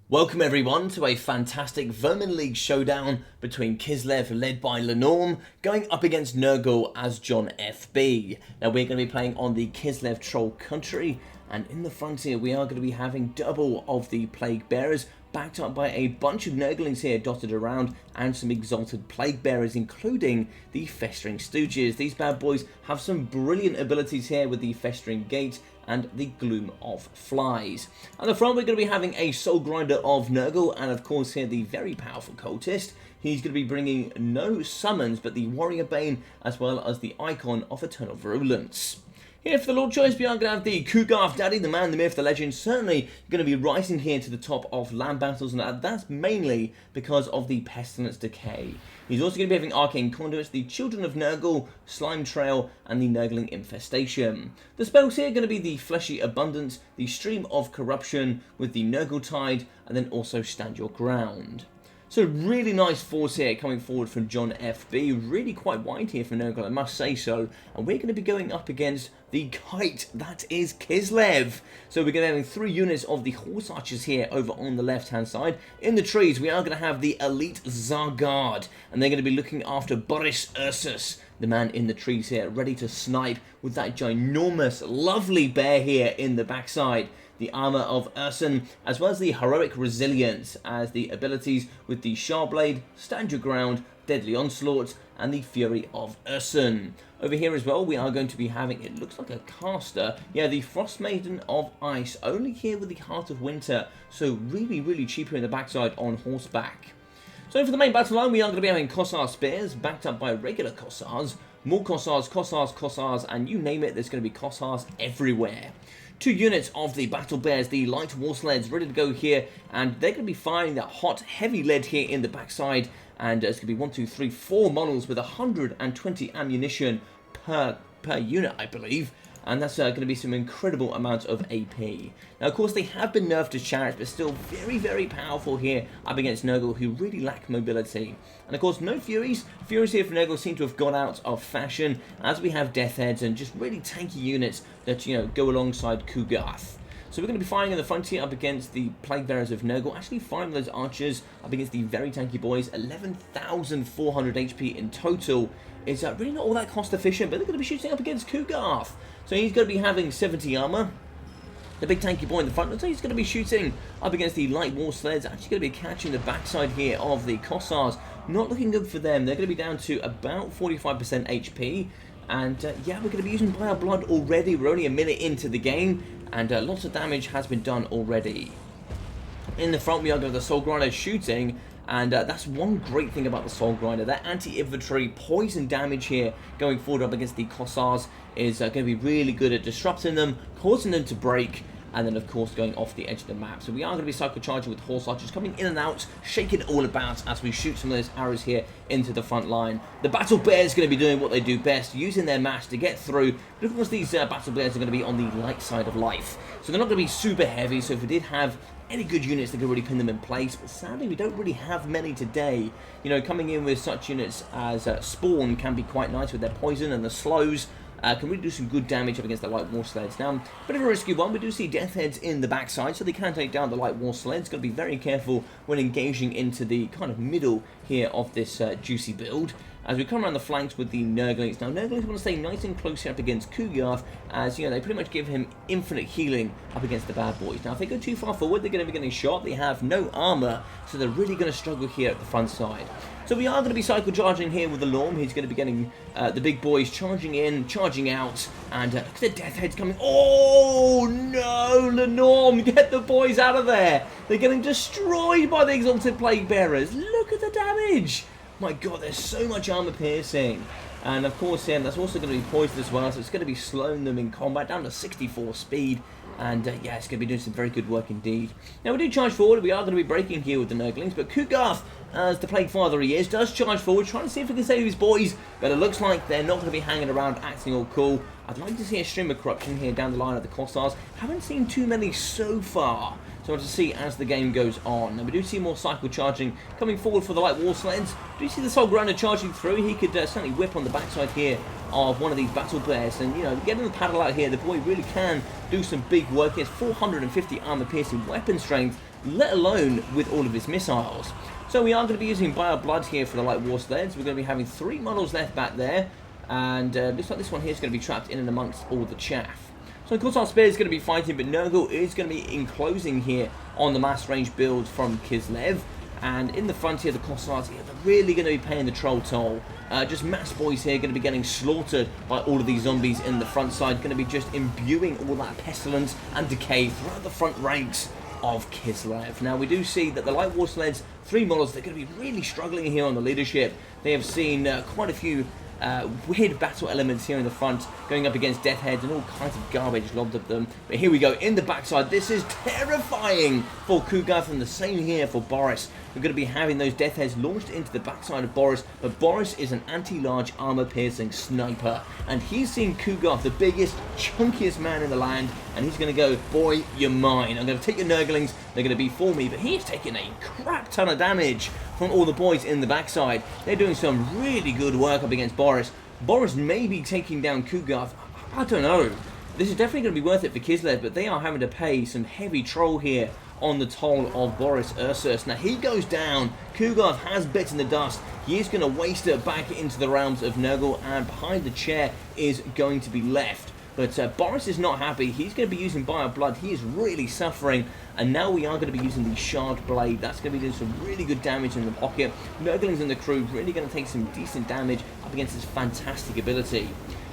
Welcome everyone to a fantastic Vermin League showdown between Kislev, led by Lenorm, going up against Nurgle as John FB. Now we're going to be playing on the Kislev Troll Country, and in the front here we are going to be having double of the Plague Bearers, backed up by a bunch of Nurglings here dotted around, and some exalted Plague Bearers, including the Festering Stooges. These bad boys have some brilliant abilities here with the Festering Gate and the Gloom of Flies. At the front we're going to be having a Soul Grinder of Nurgle, and of course here the very powerful Cultist. He's going to be bringing no summons but the Warrior Bane, as well as the Icon of Eternal Virulence. Here for the Lord Choice, we are going to have the Kugarth Daddy, the man, the myth, the legend, certainly going to be rising here to the top of land battles, and that's mainly because of the Pestilence Decay. He's also going to be having Arcane Conduits, the Children of Nurgle, Slime Trail, and the Nurgling Infestation. The spells here are going to be the Fleshy Abundance, the Stream of Corruption with the Nurgle Tide, and then also Stand Your Ground. So really nice force here coming forward from John FB, really quite wide here for Nurgle, I must say so, and we're going to be going up against the kite, that is Kislev. So we're going to be having 3 units of the Horse Archers here over on the left hand side. In the trees we are going to have the Elite Zargard, and they're going to be looking after Boris Ursus, the man in the trees here, ready to snipe with that ginormous, lovely bear here in the backside. The Armour of Ursun, as well as the Heroic Resilience, as the abilities with the Sharblade, Stand Your Ground, Deadly Onslaught, and the Fury of Ursun. Over here as well, we are going to be having, it looks like a caster, yeah, the Frost Maiden of Ice, only here with the Heart of Winter, so really cheaper in the backside on horseback. So for the main battle line, we are going to be having Kossar Spears, backed up by regular Kossars, more Kossars, and you name it, there's going to be Kossars everywhere. 2 units of the Battle Bears, the Light War Sleds, ready to go here, and they're going to be firing that hot, heavy lead here in the backside, and it's going to be 1, 2, 3, 4 models with 120 ammunition per unit, I believe. And that's going to be some incredible amount of AP. Now, of course, they have been nerfed as chariots, but still very powerful here up against Nurgle, who really lack mobility. And, of course, no Furies. Furies here for Nurgle seem to have gone out of fashion, as we have Death Heads and just really tanky units that, you know, go alongside Kugarth. So we're going to be firing in the frontier up against the Plague Bearers of Nurgle, actually firing those archers up against the very tanky boys. 11,400 HP in total is really not all that cost efficient, but they're going to be shooting up against Kugarth. So he's going to be having 70 armor. The big tanky boy in the front, so he's going to be shooting up against the Light War Sleds, actually going to be catching the backside here of the Kossars. Not looking good for them. They're going to be down to about 45% HP. And yeah, we're going to be using Bio Blood already. We're only a minute into the game, and lots of damage has been done already. In the front, we are going to the Soul Grinder shooting, and that's one great thing about the Soul Grinder. That anti-infantry poison damage here going forward up against the Kossars is going to be really good at disrupting them, causing them to break, and then of course going off the edge of the map. So we are going to be cycle charging with Horse Archers, coming in and out, shaking it all about as we shoot some of those arrows here into the front line. The Battle Bears are going to be doing what they do best, using their mass to get through, but of course these Battle Bears are going to be on the light side of life. So they're not going to be super heavy, so if we did have any good units that could really pin them in place, but sadly we don't really have many today. You know, coming in with such units as Spawn can be quite nice with their poison, and the slows can really do some good damage up against the Light War Sleds. Now, bit of a risky one, we do see Death Heads in the backside, so they can take down the Light War Sleds. Got to be very careful when engaging into the kind of middle here of this juicy build. As we come around the flanks with the Nurglings. Now, Nurglings want to stay nice and close here up against Kugarth, as, you know, they pretty much give him infinite healing up against the bad boys. Now, if they go too far forward, they're going to be getting shot. They have no armor, so they're really going to struggle here at the front side. So we are going to be cycle charging here with the Lorm. He's going to be getting the big boys charging in, charging out, and look at the Death Heads coming. Oh, no, Lenorm, get the boys out of there. They're getting destroyed by the Exalted Plague Bearers. Look at the damage. My god, there's so much armor piercing. And of course, yeah, that's also going to be poisoned as well, so it's going to be slowing them in combat down to 64 speed. And yeah, it's going to be doing some very good work indeed. Now, we do charge forward. We are going to be breaking here with the Nurglings, but Kugarth, as the Plague Father he is, does charge forward, trying to see if he can save his boys, but it looks like they're not going to be hanging around acting all cool. I'd like to see a Stream of Corruption here down the line of the Kossars. Haven't seen too many so far, so we'll have to see as the game goes on. And we do see more cycle charging coming forward for the Light War Sleds. Do you see the Soul Grinder charging through? He could certainly whip on the backside here of one of these Battle Bears, and, you know, getting the paddle out here, the boy really can do some big work. He has 450 armor piercing weapon strength, let alone with all of his missiles. So we are going to be using Bio Blood here for the Light War Sleds. We're going to be having 3 models left back there, and looks like this one here is going to be trapped in and amongst all the chaff. So of course our Spear is going to be fighting, but Nurgle is going to be enclosing here on the mass range build from Kislev. And in the front here, the Cossacks, they're really going to be paying the troll toll. Just mass boys here going to be getting slaughtered by all of these zombies in the front side, going to be just imbuing all that pestilence and decay throughout the front ranks of Kislev. Now we do see that the Light War Sleds, 3 models, they're going to be really struggling here on the leadership. They have seen quite a few weird battle elements here in the front, going up against death heads and all kinds of garbage lobbed at them. But here we go, in the backside, this is terrifying for Kugath, and the same here for Boris. We're going to be having those death heads launched into the backside of Boris, but Boris is an anti-large armor-piercing sniper, and he's seen Kugath, the biggest, chunkiest man in the land, and he's going to go, boy, you're mine. I'm going to take your Nurglings, they're going to be for me, but he's taking a crap ton of damage from all the boys in the backside. They're doing some really good work up against Boris. Boris may be taking down Kugath, I don't know. This is definitely going to be worth it for Kislev, but they are having to pay some heavy troll here on the toll of Boris Ursus. Now he goes down, Kugath has bits in the dust, he is going to waste it back into the realms of Nurgle, and behind the chair is going to be left. But Boris is not happy, he's going to be using Bio Blood, he is really suffering, and now we are going to be using the Shard Blade. That's going to be doing some really good damage in the pocket. Nurglings and the crew really going to take some decent damage up against this fantastic ability.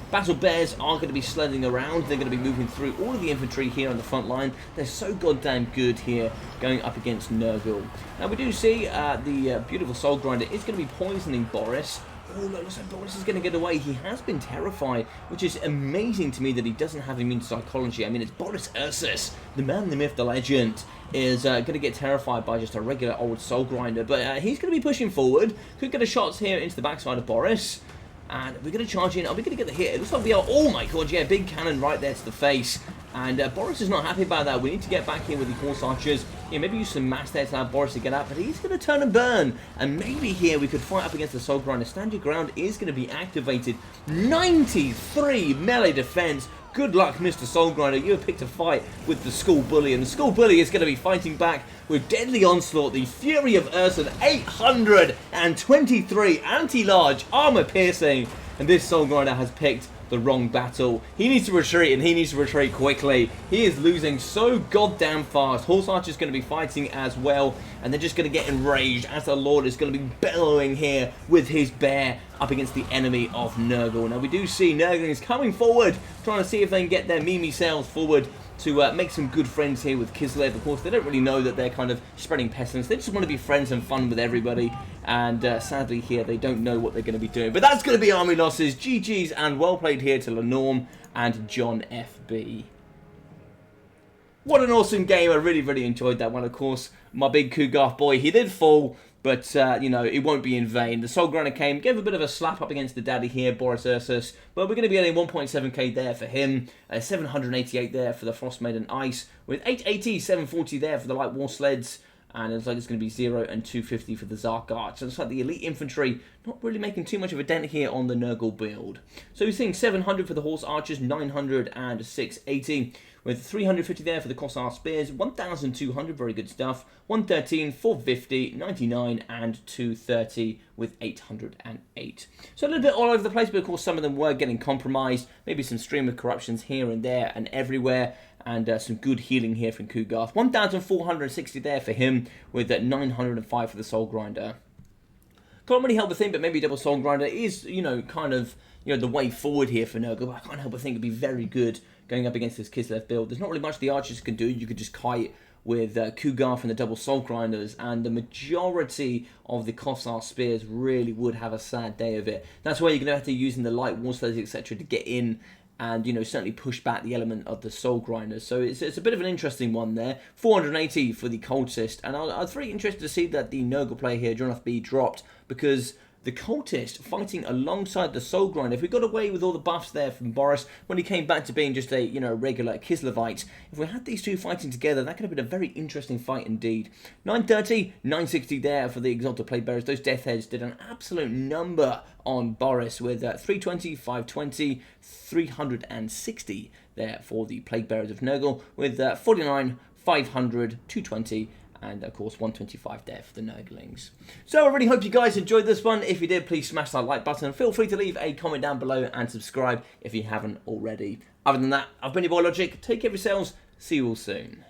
Battle Bears are going to be sledding around. They're going to be moving through all of the infantry here on the front line. They're so goddamn good here going up against Nurgle. Now we do see the beautiful Soul Grinder is going to be poisoning Boris. Oh, no, looks like Boris is going to get away. He has been terrified, which is amazing to me that he doesn't have immune psychology. I mean, it's Boris Ursus, the man, the myth, the legend, is going to get terrified by just a regular old Soul Grinder. But he's going to be pushing forward. Could get a shot here into the backside of Boris. And we're going to charge in. Are we going to get the hit? It looks like we are. Oh my god, yeah, big cannon right there to the face. And Boris is not happy about that. We need to get back here with the Horse Archers. Yeah, maybe use some mass there to allow Boris to get out. But he's going to turn and burn. And maybe here we could fight up against the Soul Grinder. Stand your ground is going to be activated. 93 melee defense. Good luck, Mr. Soul Grinder. You have picked a fight with the School Bully, and the School Bully is going to be fighting back with Deadly Onslaught, the Fury of Ursa, 823 anti-large armor piercing, and this Soul Grinder has picked the wrong battle. He needs to retreat, and he needs to retreat quickly. He is losing so goddamn fast. Horse Archer's going to be fighting as well, and they're just going to get enraged as the Lord is going to be bellowing here with his bear up against the enemy of Nurgle. Now we do see Nurglings coming forward, trying to see if they can get their Mimi sails forward to make some good friends here with Kislev. Of course, they don't really know that they're kind of spreading pestilence. They just want to be friends and fun with everybody. And sadly here, they don't know what they're going to be doing. But that's going to be army losses. GG's and well played here to Lenorm and John FB. What an awesome game. I really, really enjoyed that one. Of course, my big Kugath boy, he did fall. But, you know, it won't be in vain. The Soul Grinder came, gave a bit of a slap up against the daddy here, Boris Ursus. But we're going to be getting 1.7k there for him. 788 there for the Frost Maiden Ice. With 880, 740 there for the Light War Sleds. And it looks like it's going to be 0 and 250 for the Zark Arch. So it looks like the Elite Infantry not really making too much of a dent here on the Nurgle build. So we're seeing 700 for the Horse Archers, 900 and 680. With 350 there for the Kossar Spears, 1,200, very good stuff. 113, 450, 99 and 230 with 808. So a little bit all over the place, but of course some of them were getting compromised. Maybe some stream of corruptions here and there and everywhere. And some good healing here from Kugath. 1,460 there for him, with 905 for the Soul Grinder. Can't really help but think that maybe Double Soul Grinder is, you know, kind of, you know, the way forward here for Nurgle. But I can't help but think it'd be very good going up against this Kislev build. There's not really much the archers can do. You could just kite with Kugath and the Double Soul Grinders, and the majority of the Kossar Spears really would have a sad day of it. That's why you're going to have to use in the Light War Sleds, etc. to get in and, you know, certainly push back the element of the Soul Grinders. So it's a bit of an interesting one there. 480 for the Cultist. And I was very interested to see that the Nurgle player here, John FB, dropped, because the Cultist fighting alongside the Soul Grinder, if we got away with all the buffs there from Boris when he came back to being just a, you know, regular Kislevite, if we had these two fighting together, that could have been a very interesting fight indeed. 930, 960 there for the Exalted Plague Bearers. Those Death Heads did an absolute number on Boris with 320, 520, 360 there for the Plague Bearers of Nurgle, with 49, 500, 220 and of course 125 death for the Nurglings. So I really hope you guys enjoyed this one. If you did, please smash that like button. Feel free to leave a comment down below and subscribe if you haven't already. Other than that, I've been your boy Logic. Take care of yourselves. See you all soon.